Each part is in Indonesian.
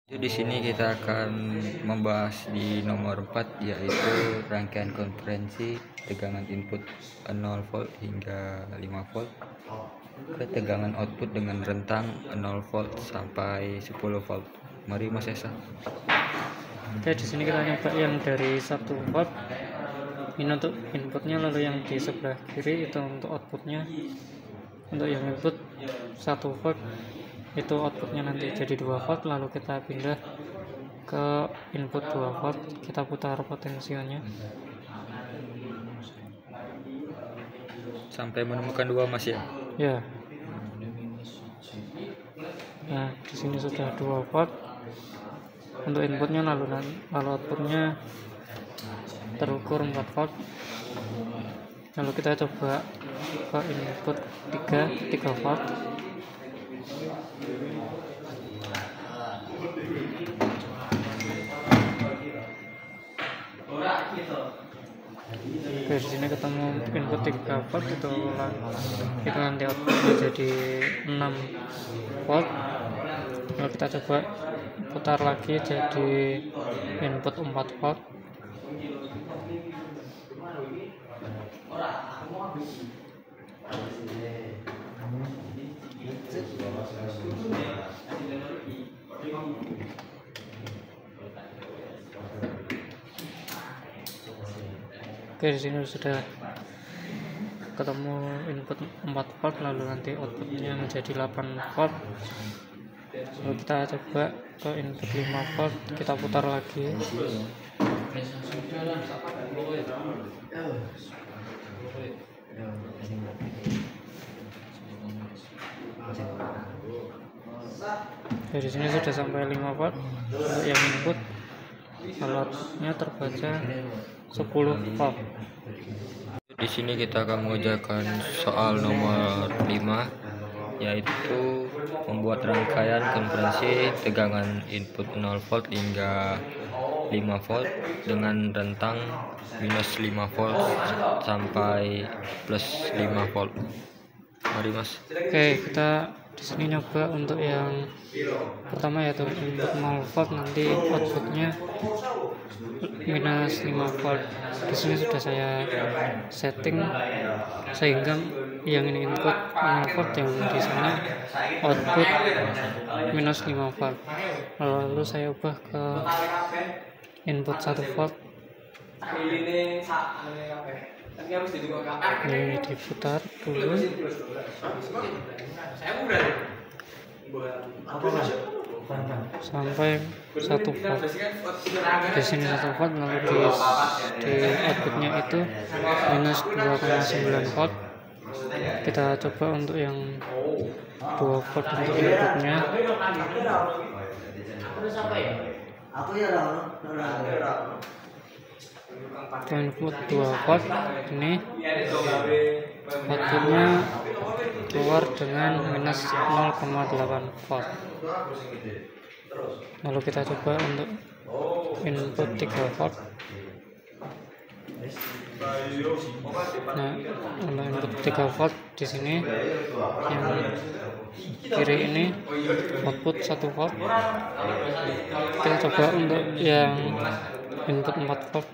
Di sini kita akan membahas di nomor 4, yaitu rangkaian konferensi tegangan input 0 volt hingga 5 volt ke tegangan output dengan rentang 0 volt sampai 10 volt. Mari Mas Esa. Oke, di sini kita nyoba yang dari 1 volt. Ini untuk inputnya, lalu yang di sebelah kiri itu untuk outputnya. Untuk yang input 1 volt itu outputnya nanti jadi 2 volt, lalu kita pindah ke input 2 volt, kita putar potensialnya sampai menemukan 2, Mas ya. ya. Nah, di sini sudah 2 volt untuk inputnya, lalu outputnya terukur 4 volt. Lalu kita coba ke input 3 volt. Oke, di sini ketemu input 3 volt, itu nanti outputnya jadi 6 volt. Lalu kita coba putar lagi jadi input 4 volt. Oke, di sini sudah ketemu input 4 volt, lalu nanti outputnya menjadi 8 volt. Lalu kita coba ke input 5 volt, kita putar lagi. Dari sini sudah sampai 5 volt untuk yang input, alatnya terbaca 10 volt. Di sini kita akan mengerjakan soal nomor 5, yaitu membuat rangkaian konferensi tegangan input 0 volt hingga 5 volt dengan rentang minus 5 volt sampai plus 5 volt. Mari Mas. Oke, kita di sini nyoba untuk yang pertama, yaitu input 0 volt, nanti outputnya minus 5 volt. Di sini sudah saya setting sehingga yang ini input 0 volt, yang di sana output minus 5 volt. Lalu saya ubah ke input 1 volt. Ini diputar dulu sampai 1 volt. Di sini 1 volt, lalu di outputnya itu minus 2,9 volt. Kita coba untuk yang 2 volt untuk inputnya. Input 2 volt, ini outputnya keluar dengan minus 0,8 volt. Lalu kita coba untuk input 3 volt. Nah, untuk input 3 volt di sini yang kiri ini output 1 volt. Kita coba untuk yang input 4 volt.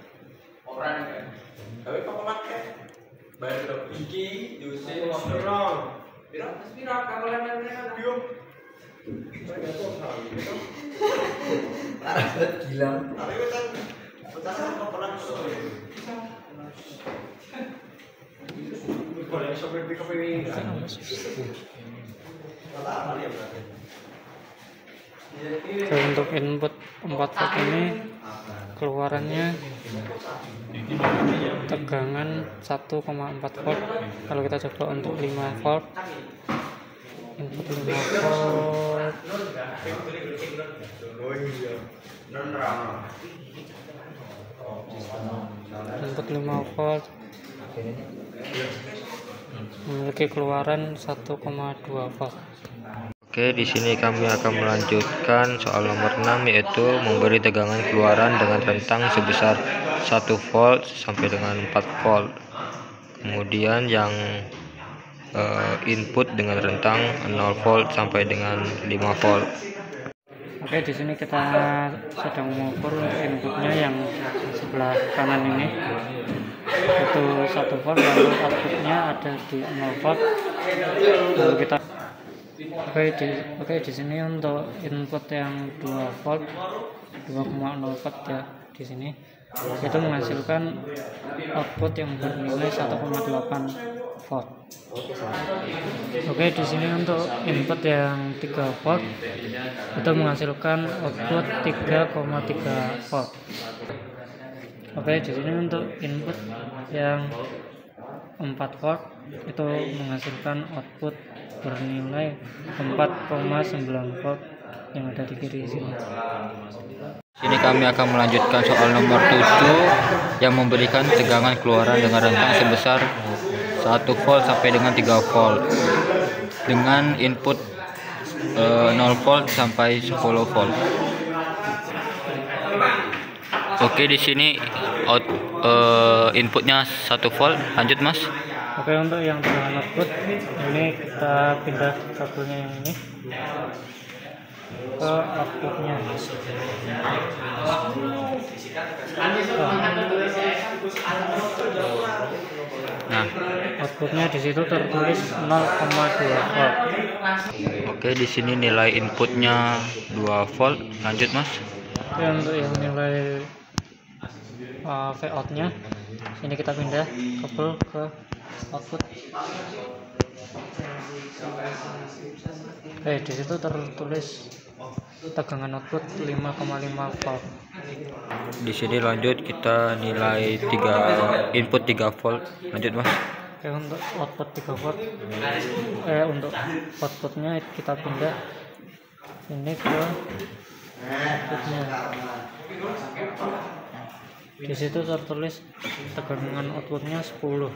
Untuk input 4 volt ini keluarannya tegangan 1,4 volt. Kalau kita coba untuk 5 volt, input 5 volt, input 5 volt memiliki keluaran 1,2 volt. Oke, di sini kami akan melanjutkan soal nomor 6, yaitu memberi tegangan keluaran dengan rentang sebesar 1 volt sampai dengan 4 volt. Kemudian yang input dengan rentang 0 volt sampai dengan 5 volt. Oke, di sini kita sedang mengukur inputnya yang sebelah kanan ini, itu 1 volt, lalu outputnya ada di 0 volt. Lalu kita di sini untuk input yang 2 volt 2,0 volt ya, di sini itu menghasilkan output yang bernilai 1,8 volt. Oke, di sini untuk input yang 3 volt itu menghasilkan output 3,3 volt. Oke, di sini untuk input yang 4 volt itu menghasilkan output bernilai 4,9 volt yang ada di kiri sini. Sini kami akan melanjutkan soal nomor 7 yang memberikan tegangan keluaran dengan rentang sebesar 1 volt sampai dengan 3 volt dengan input 0 volt sampai 10 volt. Oke, di sini inputnya 1 volt. Lanjut, Mas. Oke, untuk yang tegangan output ini kita pindah kabelnya yang ini ke outputnya. Nah, outputnya di situ tertulis 0,2 volt. Oke, di sini nilai inputnya 2 volt. Lanjut, Mas. Oke, untuk yang nilai Vout-nya ini kita pindah kabel ke output. Di situ tertulis tegangan output 5,5 volt. Di sini lanjut kita nilai input 3 volt. Lanjut, Mas. Oke, untuk output 3 volt untuk outputnya kita pindah ini ke outputnya. Di situ tertulis tegangan outputnya 10,2.